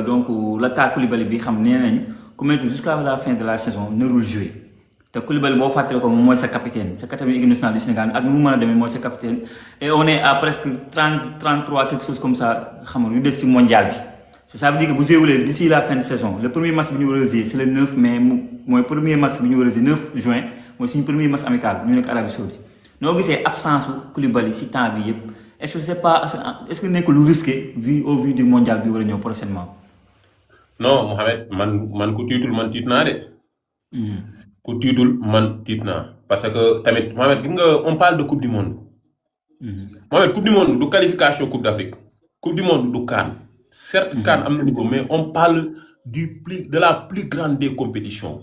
donc la cas Koulibaly bi xam nee nañ ku mettre jusqu'à la fin de la saison narul jouer te Koulibaly boo fàttali ko moom mooy sa capitaine équipe nationale du Sénégal ak nu mu mën a demee mooy sa capitaine et on est à presque 33 quelque chose comme ça xam nga lu des ci mondial bi ça veut dire que bu joué d'ici la fin de saison le premier match bi ñu war a jouer c'est le 9 mai mooy premier match bi ñu war a jouer 9 juin mooy suñu premier match amical ñu nekk Arabie Saoudite noo gisee absence su Koulibaly ci temps bi yëpp est-ce que c'est pas est-ce que nekk lu risqué au vu du mondial bi war a ñëw prochainement. non Mohamed man ku tiitul man tiit naa de. ku tiitul man tiit naa parce que tamit Mohamed gis nga on parle de coupe du monde. Mohamed coupe du monde du qualification coupe d'Afrique coupe du monde du CAN. certes CAN am na niveau mais on parle de la plus grande des compétitions.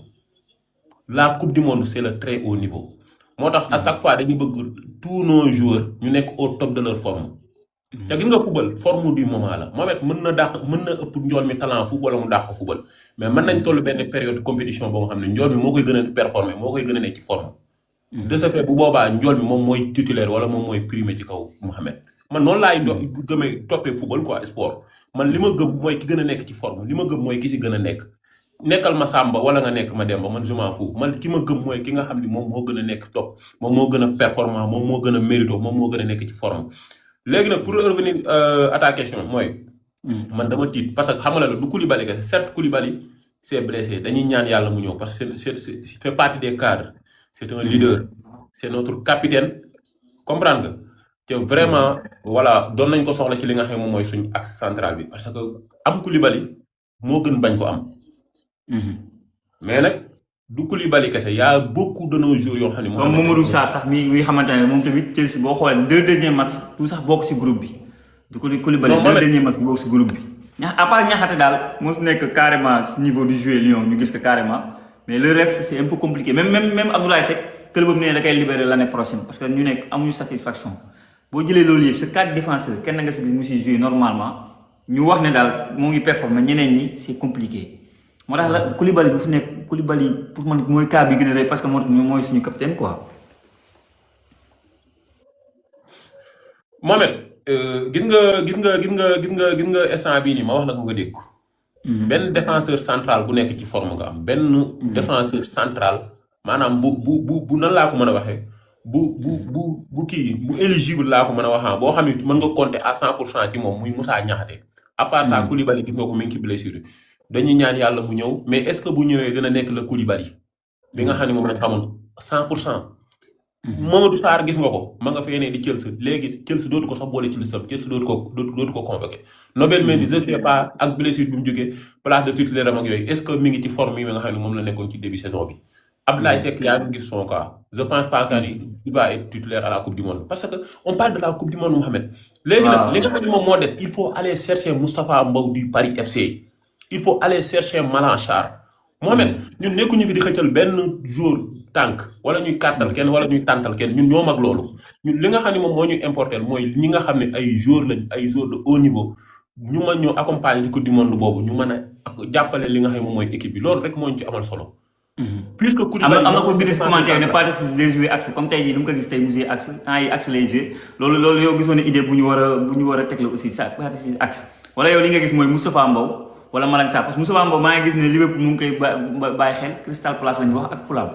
La coupe du monde c'est le très haut niveau. moo tax à chaque fois dañuy bëgg tous nos joueurs ñu nekk au top de leur forme. te gis nga football forme du moment la Mohamed mën na ëpp njool mi talent foofu wala mu dàq football mais mën nañ toll benn période compétition boo nga xam ne njool mi moo koy gën a performer moo koy gën a nekk ci forme. de ce fait bu boobaa njool mi moom mooy titulaire wala moom mooy primé ci kaw Mohamed man noonu laay gëmee toppee football quoi sport man li ma gëm mooy ki gën a nekk ci forme li ma gëm mooy ki ci gën a nekk. nekkal ma Samba wala nga nekk ma Demba man je m'en fous man ki ma gëm mooy ki nga xam ni moom moo gën a nekk top moom moo gën a performant moom moo gën a mérito moom moo gën a nekk ci forme léegi nag pour revenir à ta question mooy man dama tiit parce que xam nga la du Koulibaly kese certes Koulibaly c'est blessé dañuy ñaan yàlla mu ñëw parce que c'est fait partie des cadres c'est un leader c'est notre capitaine comprendre nga te vraiment voilà doon nañ ko soxla ci li nga xam ne moom mooy suñu axe central bi parce que am Koulibaly moo gën bañ ko am. mais nag du Koulibaly kese y a beaucoup de nos joueurs yoo xam ne. comme Mamadou Sarr sax mi xamante ne moom tamit Chelsea boo xoolee 2 derniers matchs tout sax bokk ci groupe bi. du Koulibaly 2 derniers matchs bokk ci groupe bi. à part Niakhaté daal mos nekk carrément ci niveau du jouer Lyon ñu gis ko carrément mais le reste c'est un peu compliqué même Abdoulaye Seck club boobu nee da koy libérer l'année prochaine parce que ñu nekk amuñu satisfaction boo jëlee loolu yëpp c'est 4 défenseurs kenn nga si gis mu si jouer normalement ñu wax ne daal moo ngi performer ñeneen ñi c'est compliqué. moo tax la Koulibaly bu fi nekk Koulibaly pour man mooy cas bi gën a rëy parce que mooy suñu capitaine quoi. Mohamed gis nga instant bii nii ma wax la ko nga dégg. benn défenseur central bu nekk ci forme nga am benn défenseur central maanaam bu nan laa ko mën a waxee bu éligible laa ko mën a waxaa boo xam ne mën nga compter à 100% ci moom muy Moussa Niakhaté. à part ça Koulibaly gis nga ko mi ngi ci blessure dañuy ñaan yàlla mu ñëw mais est-ce que bu ñëwee dina nekk la Koulibaly bi nga xam ne moom lañ xamoon 100%. Mamadou Sarr gis nga ko ma nga fee ne di Chelsea léegi Chelsea dootu ko sax boole ci listam Chelsea dootu ko convoqué. Nobel Mendy je sais pas ak blessure bi mu jógee place de titulaire am ak yooyu est-ce que mi ngi ci forme yi nga xam ne moom la nekkoon ci début saison bi. Abdoulaye Seck yaa ngi gis son cas je pense pas que il va être titulaire à la coupe du monde parce que on parle de la coupe du monde Mohamed. léegi nag li nga xam ne moom moo des il faut aller chercher Moustapha Mbow du Paris FC. il faut aller chercher Malang Sarr Mohamed ñun nekkuñu fi di xëccal benn jour tànk wala ñuy kàttal kenn wala ñuy tàntal kenn ñun ñoo mag loolu ñun li nga xam ne moom moo ñuy importer mooy ñi nga xam ne ay joueurs lañ ay joueurs de haut niveau ñu mën ñoo accompagner ci coupe du monde boobu ñu mën a jàppale li nga xam ne moom mooy équipe bi loolu rek moo ñu ci amal solo. puisque Koulibaly am na ko bind si commentaire ne pas de les jouer axe comme tey jii lu mu ko gis tey mu jouer axe temps yi axe lay jouer loolu yow gisoon ne idée bu ñu war a teg la aussi ça pas de axe wala yow li nga gis mooy Moustapha Mbow wala Malang Sarr parce que Moustapha Mbow maa ngi gis ne Liverpool mu ngi koy bàyyi xel Crystal Palace lañu wax ak Fulham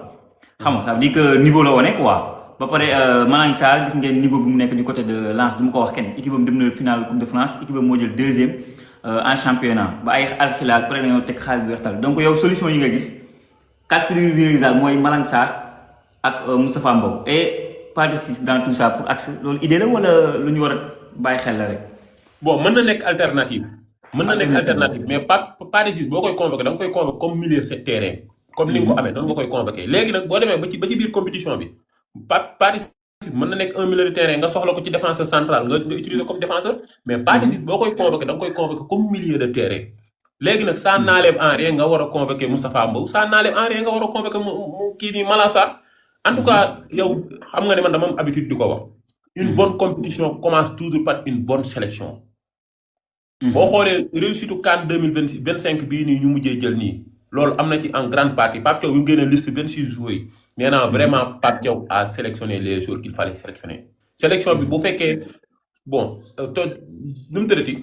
xam nga ça veut dire que niveau la wone quoi ba pare Malang Sarr gis ngeen niveau bi mu nekk du côté de Lens du ma ko wax kenn équipe am dem na finale Coupe de France équipe am moo jël 2e en championnat ba ay Al Hilal pare nañoo teg xaalis bi weextal donc yow solution yi nga gis 4 figures yi nga gis daal mooy Malang Sarr ak Moustapha Mbow et pas de 6 dans tout ça pour axe loolu idée la wala lu ñu war a bàyyi xel la rek. bon mën na nekk alternative. mais pas de boo koy convoqué da nga koy convoqué comme milieu terrain comme ni nga ko amee noonu nga koy convoqué léegi nag boo demee ba ci biir compétition bi pas de mën na nekk un milieu de terrain nga soxla ko ci défenseur central nga utiliser comme défenseur mais pas de boo koy convoqué da nga koy convoqué comme milieu de terrain léegi nag ça n'enlève en rien nga war a convoqué Moustapha Mbow ça n'enlève en rien nga war a convoqué kii nii Malang Sarr en tout cas yow xam nga ne man dama am habitude di ko wax une bonne compétition commence toujours par une bonne sélection. boo xoolee réussite CAN 2025 bii nii ñu mujjee jël nii loolu am na ci en grande partie Pape Thiaw bi mu génnee liste 26 joueurs yi nee naa vraiment Pape Thiaw a sélectionné les joueurs qu'il fallait sélectionner sélection bi bu fekkee bon nu mu tëddati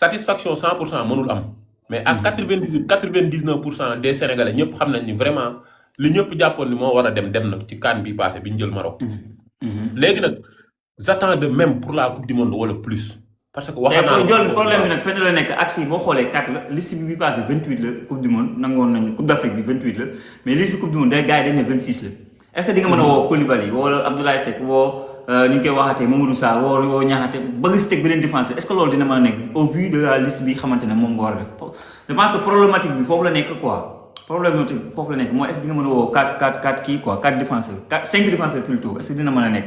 satisfaction 100% mënul am. mais à 99% des Sénégalais ñëpp xam nañ ni vraiment li ñëpp jàppoon ni moo war a dem na ci CAN bi passé bi ñu jël Maroc. léegi nag j'attends de même pour la coupe du monde wala plus. parce que wax naa la problème bi nag fenn la nekk axe yi boo xoolee 4 la liste bi passé 28 la coupe du monde nangoon nañu coupe d'Afrique bi 28 la mais liste coupe du monde day gars yi dañ ne 26 la. est-ce que di nga mën a woo Koulibaly wala Abdoulaye Seck woo ni ñu koy waxatee Mamadou Sarr woo Niakhaté bëgg si teg beneen défense est-ce que loolu dina mën a nekk au vu de la liste bi xamante ne moom nga war a def je pense que problématique bi foofu la nekk quoi problématique bi foofu la nekk mooy est-ce que di nga mën a woo 4 kii quoi 4 défenseurs 5 défenseurs plutôt est-ce que dina mën a nekk.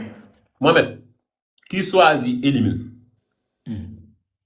Mohamed qui choisit élimine.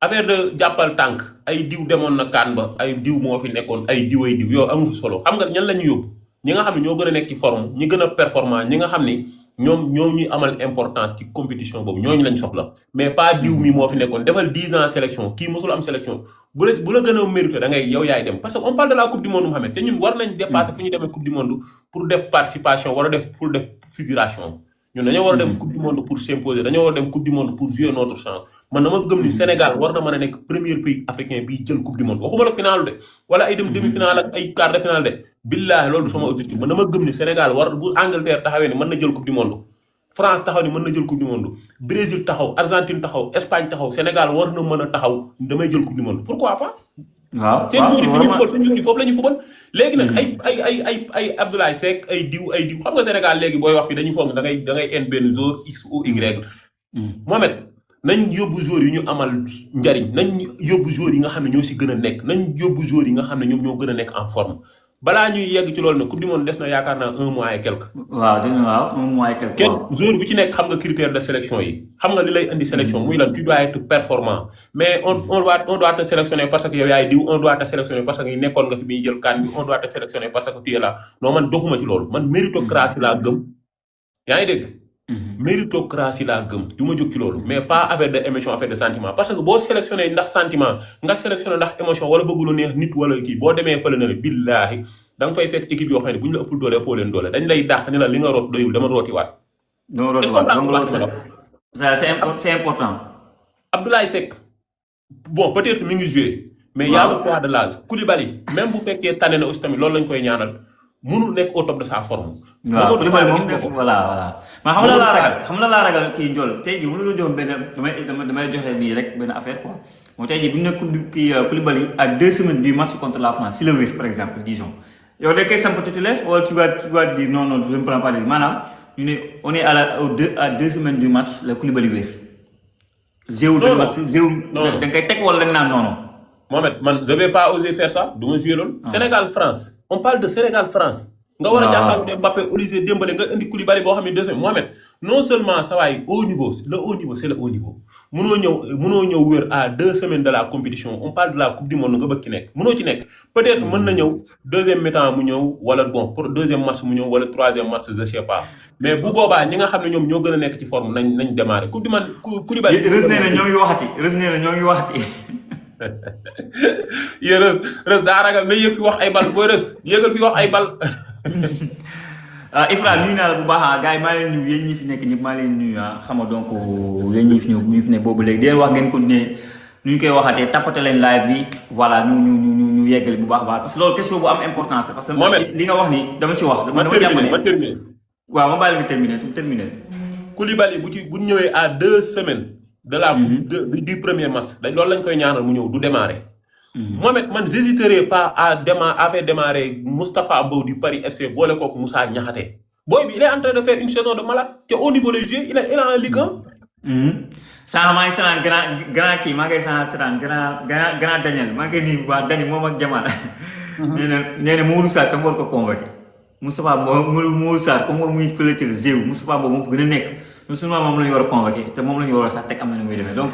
affaire de jàppal tànk ay diw demoon na CAN ba ay diw moo fi nekkoon ay diw yow amu fi solo xam nga ñan la ñu yóbbu ñi nga xam ne ñoo gën a nekk ci forme ñi gën a performant ñi nga xam ni ñoom ñuy amal important ci compétition boobu ñooñu lañ soxla mais pas diw mi moo fi nekkoon defal 10 ans sélection kii mosul am sélection bu la gën a mérité da ngay yow yaay dem parce que on parle de la coupe du monde Mohamed te ñun war nañ dépasser fu ñu demee coupe du monde pour def participation war a def pour def figuration ñun dañoo war a dem coupe du monde pour s'imposer dañoo war a dem coupe du monde pour jouer notre chance man dama gëm ni Sénégal war na mën a nekk premier pays africain bi jël coupe du monde waxuma la finale de wala ay dem demi-finale ak ay quart de finale de billahi loolu sama objectif man dama gëm ni Sénégal war bu Angleterre taxawee ni mën na jël coupe du monde France taxaw ni mën na jël coupe du monde Brésil taxaw Argentine taxaw Espagne taxaw Sénégal war na mën a taxaw damay jël coupe du monde pourquoi pas waaw seen jour yi fi ñu fubal seen jour yi foofu la ñu fubal léegi nag ay Abdoulaye Seck ay diw xam nga Sénégal léegi booy wax fi dañuy foog da ngay en benn jour x ou y Mohamed nañ yóbbu joueurs yi ñu amal njariñ nañ yóbbu joueurs yi nga xam ne ñoo si gën a nekk nañ yóbbu joueurs yi nga xam ne ñoom ñoo gën a nekk en forme balaa ñuy yegg ci loolu nag coupe du monde des na yaakaar naa 1 mois et quelque. waaw un mois et quelque. kenn joueur bu ci nekk xam nga critère de sélection yi xam nga li lay indi sélection muy lan tu dois être performant mais on doit te sélectionner parce que yow yaay diw on doit te sélectionner parce que nekkoon nga fi bi jël CAN bi on doit te sélectionner parce que tu es là non man doxuma ci loolu man méritocratie laa gëm yaa ngi dégg. méritocratie laa gëm du ma jóg ci loolu mais pas affaire de émotion affaire de sentiment parce que boo sélectionné ndax sentiment nga sélectionné ndax émotion wala bëgg lu neex nit wala kii boo demee fële na la billaahi da nga fay fekk équipe yoo xam ne bu ñu la ëppul doole ëppoo leen doole dañ lay dàq ni la li nga root doyul dama rooti waat. c'est important. Abdoulaye Seck bon peut-être mi ngi joué. mais y a le poids de l'âge Koulibaly même bu fekkee tane na aussi tamit loolu lañ koy ñaanal. mënul nekk au top de sa forme. waaw voilà. mais xam nga laa ragal kii Ndiol tey jii mënu la jox benn damay joxe nii rek benn affaire quoi moom tey jii bu ñu ne kii Koulibaly à 2 semaines du match contre la France si la wér par exemple disons yow da koy samp titulaire wala tu vas dire non je ne prends pas maanaam ñu ne on est à 2 semaines du match la Koulibaly wér. non da nga koy teg wala da nga naan non. Mohamed man je vais pas oser faire ça du ma jouer loolu. Sénégal France on parle de Sénégal France. nga war a jàppante Mbappé Olise Dembélé nga indi Koulibaly boo xam ne 2 semaines Mohamed non seulement ça waay haut niveau le haut niveau c'est le haut niveau mënoo ñëw wér à 2 semaines de la compétition on parle de la coupe du monde nga bëgg ki nekk mënoo ci nekk. peut-être mën na ñëw deuxième mi-temps mu ñëw wala bon pour deuxième match mu ñëw wala troisième match je sais pas mais bu boobaa ñi nga xam ne ñoom ñoo gën a nekk ci forme nañ démarrer coupe du monde Koulibaly. rës nee na ñoo ngi waxati. yéen rës daa ragal na yëg fi wax ay bal booy rës yëgal fi wax ay bal. Ifra nuyu naa la bu baax gars yi maa leen nuyu yéen ñi fi nekk ñëpp maa leen nuyu xam nga donc yéen ñi fi nekk boobu léegi di leen wax ngeen continuer nu ñu koy waxatee tapoter leen live bi voilà ñu yeggali bu baax a baax parce que loolu question bu am importance la parce que li nga wax ni dama si wax. dama terminer waaw ma bàyyi la nga terminer. Koulibaly bu ñëwee à 2 semaines. de la du premier match loolu lañ koy ñaanal mu ñëw du démarrer. Mohamed man j'hésiterai pas à faire démarrer Moustapha Mbow du Paris FC boole kook Moussa Niakhaté booy bi il est en train de faire une saison de malade te au niveau des jeux il est en Ligue 1. sànq maa ngi seetaan grand kii maa ngi seetaan grand Daniel maa ngi nuyu bu baax Dani moom ak Jamal. nee na Mourou Sarr comme war ko convoqué Moustapha Mourou Sarr comme moom muy fële ci Zéou Moustapha Mbow moom gën a nekk. non seulement moom la ñu war a convoqué te moom la ñu war a sax teg am na nu muy demee donc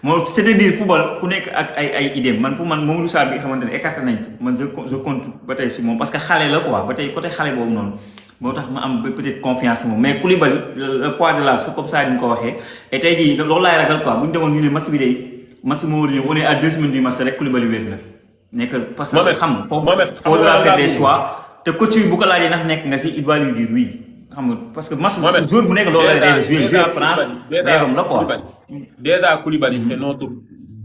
moom c'est-à-dire football ku nekk ak ay idées man pour man Mamadou Sarr bi nga xamante ne écarté nañ man je compte ba tey si moom parce que xale la quoi ba tey côté xale boobu noonu moo tax ma am peut-être confiance si moom mais Koulibaly le poids de l'âge comme ça ni ñu ko waxee et tey jii loolu laay ragal quoi bu ñu demoon ñu ne match bi day match moo war a ñëw on est à 2 semaines du match rek Koulibaly wér na nekk parce que xam foofu faudra faire des choix te coach bu ko laajee ndax nekk nga si il va lui dire oui. parce que match jour bu nekk loolu lay jouer France la quoi. Déjà Koulibaly c'est notre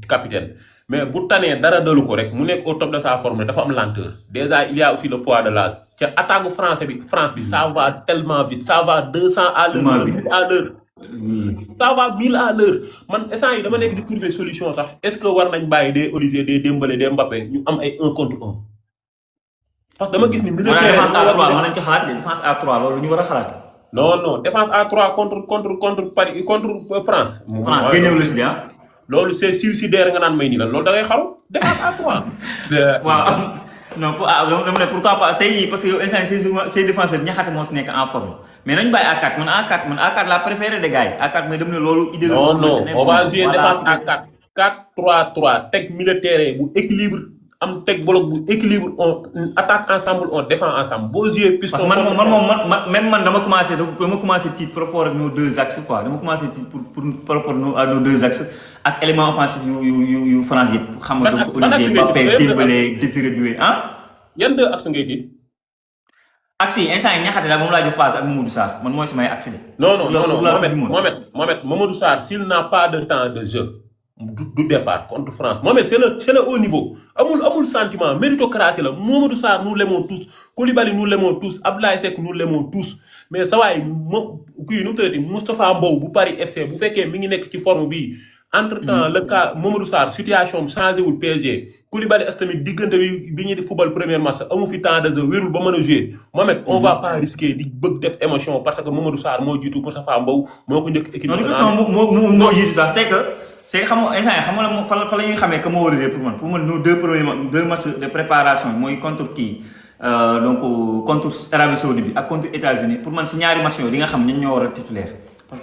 capitaine mais bu tanee dara dalu ko rek mu nekk au top de sa forme dafa am lenteur déjà il y a aussi le poids de l'âge ca attaque France bi ça va tellement vite ça va 200 à l'heure 1000 à l'heure ça va 1000 à l'heure man instant yi dama nekk di trouver solution sax est-ce que war nañ bàyyi des Olivier des Dembélé des Mbappé ñu am ay 1 contre 1 parce que dama gis ni milieu de terrain défense à 3 mën nañ ko xalaat défense à 3 loolu ñu war a xalaat. non défense à 3 contre Paris contre France. France génnewu la si ah. loolu c'est suicidaire nga naan may nii la loolu da ngay xaru défense à 3. waaw non dama ne pourquoi pas tey parce que yow instant ces défenseurs ñaxate moo si nekk en forme mais nañu bàyyi A4 man A4 la préférée des gars yi A4 mais dem ne loolu. idée non on va jouer défense à 4 4-3-3 teg milieu de terrain bu équilibre am teg bloc bu équilibre on attaque ensemble on défend ensemble boo jouer piston. parce que même man dama commencé tiit par rapport ak nos deux axes quoi dama commencé tiit pour par rapport à nos deux axes ak élément offensif yu France yëpp. xam nga donc Olivier Mbappé Dembélé Désiré Doué ah. yan deux axes ngay tiit. axes yi instant yi ñaxate daal moom laa jox passe ak Mamadou Sarr man mooy samay axes de. non Mamadou Sarr s'il n'a pas de temps de jeu. du départ contre France Mohamed c'est le haut niveau amul sentiment méritocratie la Mamadou Sarr nous l'aimons tous Koulibaly nous l'aimons tous Abdoulaye Seck nous l'aimons tous mais sa waay kii nu mu tuddati Moustapha Mbow bu Paris FC bu fekkee mi ngi nekk ci forme bii entre temps le cas Mamadou Sarr situation bi changé wul PSG Koulibaly tamit diggante bi ñu di football premier match amu fi temps de jeu wérul ba mën a jouer Mohamed on va pas risquer di bëgg def émotion parce que Mamadou Sarr moo jiitu Moustapha Mbow moo ko njëkk équipe nationale moo jiitu sax c'est que xam nga instant yii xam nga fa la ñuy xamee que moo war a jouer pour man nos deux matchs de préparation mooy contre kii donc contre Arabie Saoudite bi ak contre États-Unis pour man si ñaari match yooyu di nga xam ñan ñoo war a titulaire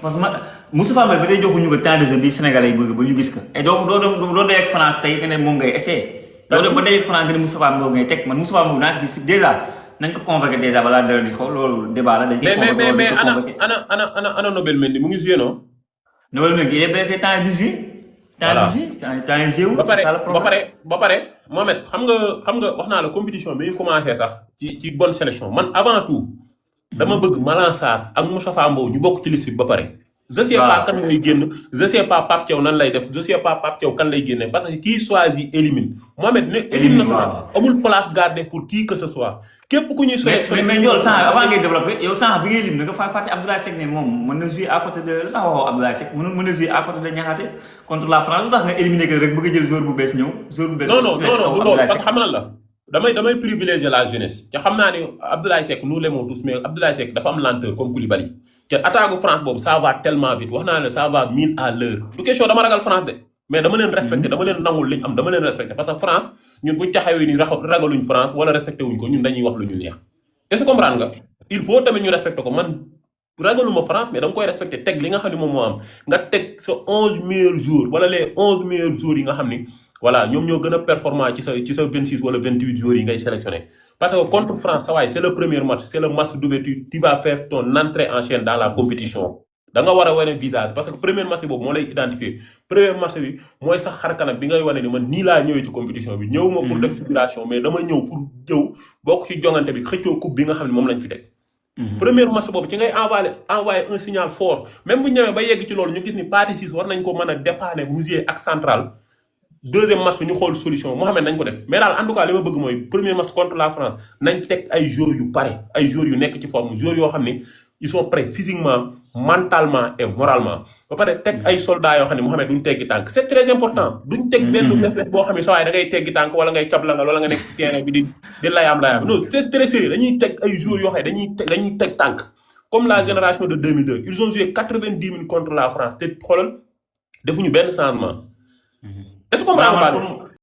parce que man Moustapha Mbaye ba day joxuñu ko temps de jeu bi Sénégalais yi bëgg ba ñu gis ko et donc doo dee ak France tey que ne moom ngay essayé. doo dem ba dee ak France nga ne Moustapha Mbaye ngay teg man Moustapha Mbaye naa gis déjà nañ ko convoqué déjà balaa dara di xaw loolu débat la. dañ koy convoqué mais ana Nobel Mendy mu ngi joué non. Nobel Mendy il est blessé temps du jeu. voilà ba pare Mohamed xam nga wax naa la compétition bi ñu commencé sax ci bonne sélection man avant tout dama bëgg Malang Sarr ak Moustapha Mbow ñu bokk ci liste bi ba pare. je sais pas kan mooy génn je sais pas Pape Thiaw nan lay def je sais pas Pape Thiaw kan lay génne parce que qui choisit élimine Mohamed ne équipe nationale amul place gardée pour qui que ce soit képp ku ñuy sélectionné mais Ndiol sànq avant ngay développé yow sànq bi ngay lim da nga fàtte Abdoulaye Seck ne moom mën na jouer à côté de la sax waxoo Abdoulaye Seck mën na jouer à côté de Niakhaté contre la France lu tax nga éliminé que rek bëgg a jël joueur bu bees ñëw joueur bu bees non parce que xam na la damay privilégier la jeunesse te xam naa ne Abdoulaye Seck nous l'aimons tous mais Abdoulaye Seck dafa am lenteur comme Koulibaly te attaque France boobu ça va tellement vite wax naa ne ça va 1000 à l'heure du question dama ragal France de mais dama leen respecté dama leen nangul liñ am dama leen respecté parce que France ñun buñ taxawee ni ragaluñ France wala respecté wuñ ko ñun dañuy wax lu ñu neex est-ce que comprendre nga il faut tamit ñu respecté ko man ragaluma France mais dama koy respecté teg li nga xam ne moom moo am nga teg sa 11 meilleurs jours wala les 11 meilleurs jours yi nga xam ni voilà ñoom ñoo gën a performant ci sa 26 wala 28 jours yi ngay sélectionné parce que contre France sa waay c'est le premier match c'est le match d'ouverture tu vas faire ton entrée en chaîne dans la compétition da nga war a wane visage parce que premier match boobu moo lay identifier premier match bi mooy sax xar kanam bi ngay wane ni man nii laa ñëwee ci compétition bi ñëwuma pour def figuration mais dama ñëw pour ñëw bokk ci jongante bi xëccoo coupe bi nga xam ne moom lañ fi teg premier match boobu ci ngay envoyé un signal fort même bu ñu ñëwee ba yegg ci loolu ñu gis ni partie 6 war nañ ko mën a dépanner musier ak central deuxième match ñu xool solution Mohamed nañ ko def mais daal en tout cas li ma bëgg mooy premier match contre la France nañ teg ay joueurs yu pare ay joueurs yu nekk ci forme joueurs yoo xam ne ils sont prêts physiquement mentalement et moralement ba pare teg ay soldats yoo xam ne Mohamed duñ teggi tànk c'est très important duñ teg benn def boo xam ne sa waay da ngay teggi tànk wala ngay cablangal wala nga nekk ci terrain bi di layaam non c'est très sérieux dañuy teg ay joueurs yoo xam ne dañuy teg tànk comme la génération de 2002 ils ont joué 90 minutes contre la France te xoolal defuñu benn changement est-ce que comprendre